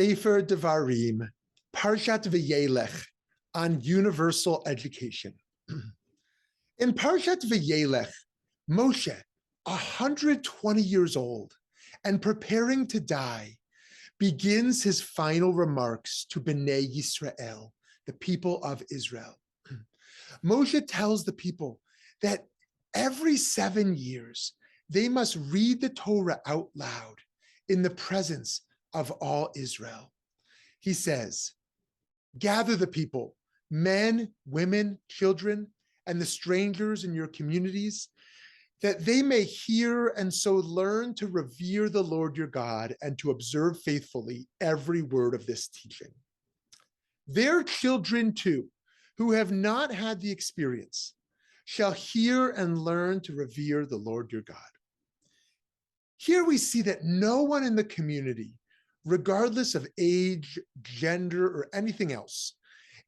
Sefer Devarim, Parshat Vayeilech, on universal education. In Parshat Vayeilech, Moshe, 120 years old and preparing to die, begins his final remarks to Bnei Yisrael, the people of Israel. Moshe tells the people that every 7 years, they must read the Torah out loud in the presence of all Israel. He says, gather the people, men, women, children, and the strangers in your communities, that they may hear and so learn to revere the Lord your God and to observe faithfully every word of this teaching. Their children too, who have not had the experience, shall hear and learn to revere the Lord your God. Here we see that no one in the community, regardless of age, gender, or anything else,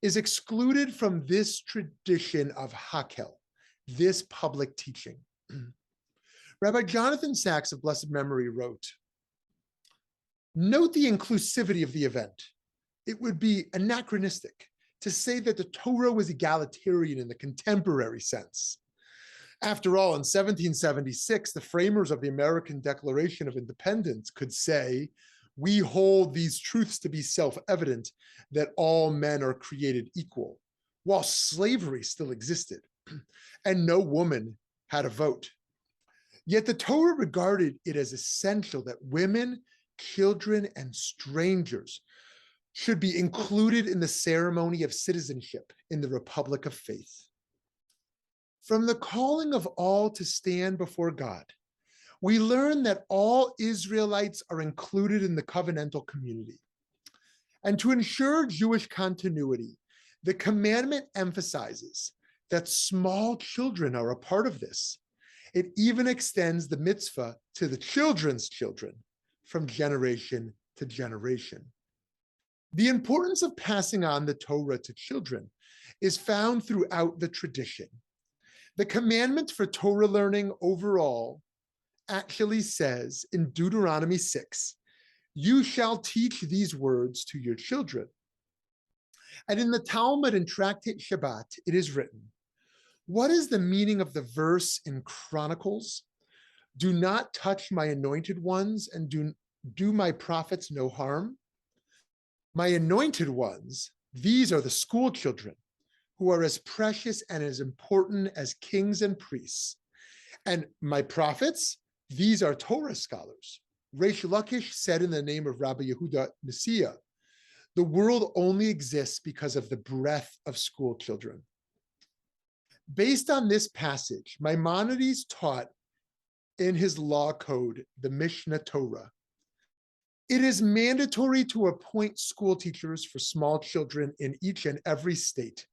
is excluded from this tradition of Hakel, this public teaching. Rabbi Jonathan Sachs of blessed memory wrote, note the inclusivity of the event. It would be anachronistic to say that the Torah was egalitarian in the contemporary sense. After all, in 1776, the framers of the American Declaration of Independence could say, we hold these truths to be self-evident that all men are created equal, while slavery still existed and no woman had a vote. Yet the Torah regarded it as essential that women, children, and strangers should be included in the ceremony of citizenship in the Republic of Faith. From the calling of all to stand before God, we learn that all Israelites are included in the covenantal community. And to ensure Jewish continuity, the commandment emphasizes that small children are a part of this. It even extends the mitzvah to the children's children from generation to generation. The importance of passing on the Torah to children is found throughout the tradition. The commandment for Torah learning overall actually says in Deuteronomy 6, you shall teach these words to your children. And in the Talmud and Tractate Shabbat, it is written, what is the meaning of the verse in Chronicles? Do not touch my anointed ones and do my prophets no harm. My anointed ones, these are the school children who are as precious and as important as kings and priests. And my prophets, these are Torah scholars. Reish Lakish said in the name of Rabbi Yehuda Messiah, the world only exists because of the breath of school children. Based on this passage, Maimonides taught in his law code, the Mishna Torah, it is mandatory to appoint school teachers for small children in each and every state,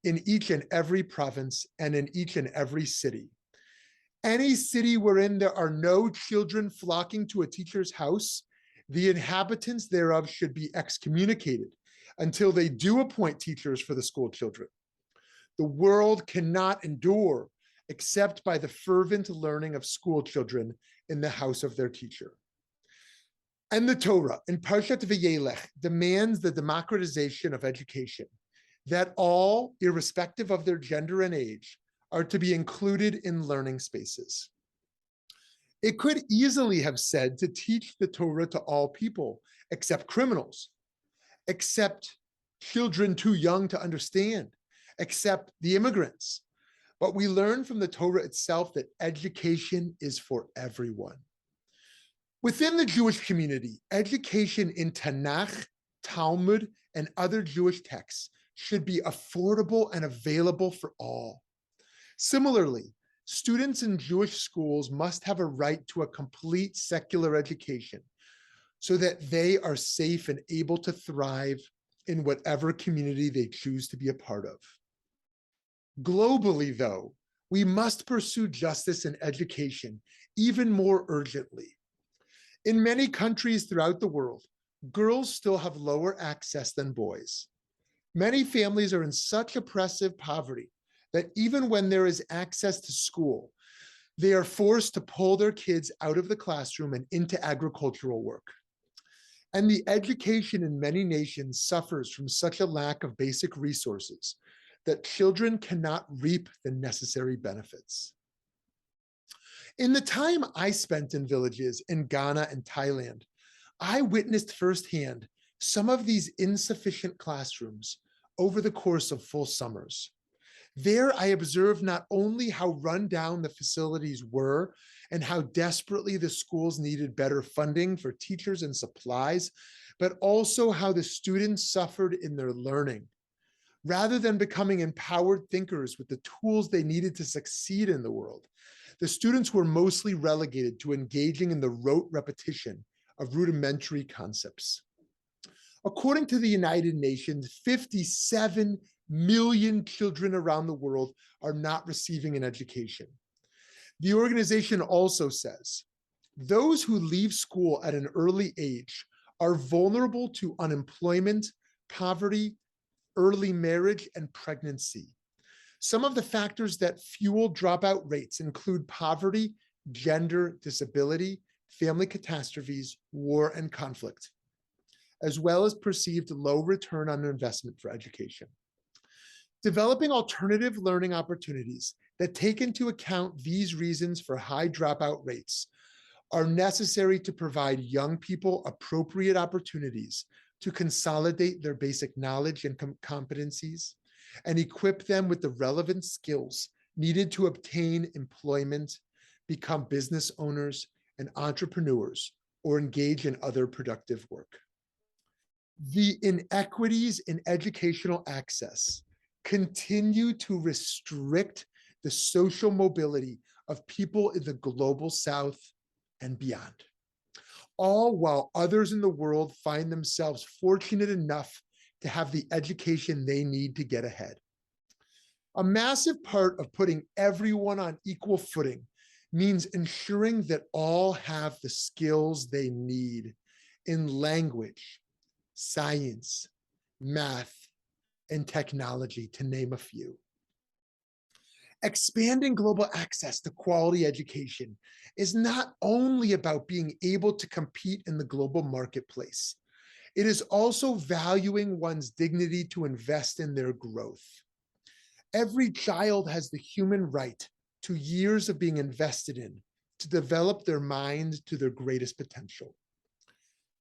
in each and every province, and in each and every city. Any city wherein there are no children flocking to a teacher's house, the inhabitants thereof should be excommunicated until they do appoint teachers for the school children. The world cannot endure except by the fervent learning of school children in the house of their teacher. And the Torah in Parshat Vayeilech demands the democratization of education, that all, irrespective of their gender and age, are to be included in learning spaces. It could easily have said to teach the Torah to all people, except criminals, except children too young to understand, except the immigrants. But we learn from the Torah itself that education is for everyone. Within the Jewish community, education in Tanakh, Talmud, and other Jewish texts should be affordable and available for all. Similarly, students in Jewish schools must have a right to a complete secular education so that they are safe and able to thrive in whatever community they choose to be a part of. Globally, though, we must pursue justice and education even more urgently. In many countries throughout the world, girls still have lower access than boys. Many families are in such oppressive poverty that even when there is access to school, they are forced to pull their kids out of the classroom and into agricultural work. And the education in many nations suffers from such a lack of basic resources that children cannot reap the necessary benefits. In the time I spent in villages in Ghana and Thailand, I witnessed firsthand some of these insufficient classrooms over the course of full summers. There, I observed not only how run down the facilities were and how desperately the schools needed better funding for teachers and supplies, but also how the students suffered in their learning. Rather than becoming empowered thinkers with the tools they needed to succeed in the world, the students were mostly relegated to engaging in the rote repetition of rudimentary concepts. According to the United Nations, 57 million children around the world are not receiving an education. The organization also says, those who leave school at an early age are vulnerable to unemployment, poverty, early marriage, and pregnancy. Some of the factors that fuel dropout rates include poverty, gender, disability, family catastrophes, war, and conflict, as well as perceived low return on investment for education. Developing alternative learning opportunities that take into account these reasons for high dropout rates are necessary to provide young people appropriate opportunities to consolidate their basic knowledge and competencies and equip them with the relevant skills needed to obtain employment, become business owners and entrepreneurs, or engage in other productive work. The inequities in educational access continue to restrict the social mobility of people in the global South and beyond, all while others in the world find themselves fortunate enough to have the education they need to get ahead. A massive part of putting everyone on equal footing means ensuring that all have the skills they need in language, science, math, and technology, to name a few. Expanding global access to quality education is not only about being able to compete in the global marketplace, it is also valuing one's dignity to invest in their growth. Every child has the human right to years of being invested in to develop their mind to their greatest potential.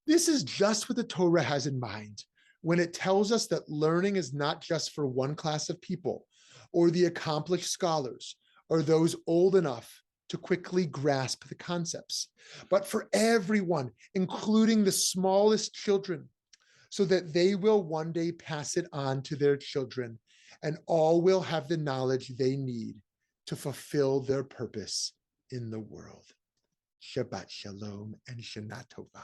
This is just what the Torah has in mind when it tells us that learning is not just for one class of people or the accomplished scholars or those old enough to quickly grasp the concepts, but for everyone, including the smallest children, so that they will one day pass it on to their children and all will have the knowledge they need to fulfill their purpose in the world. Shabbat Shalom and Shana Tova.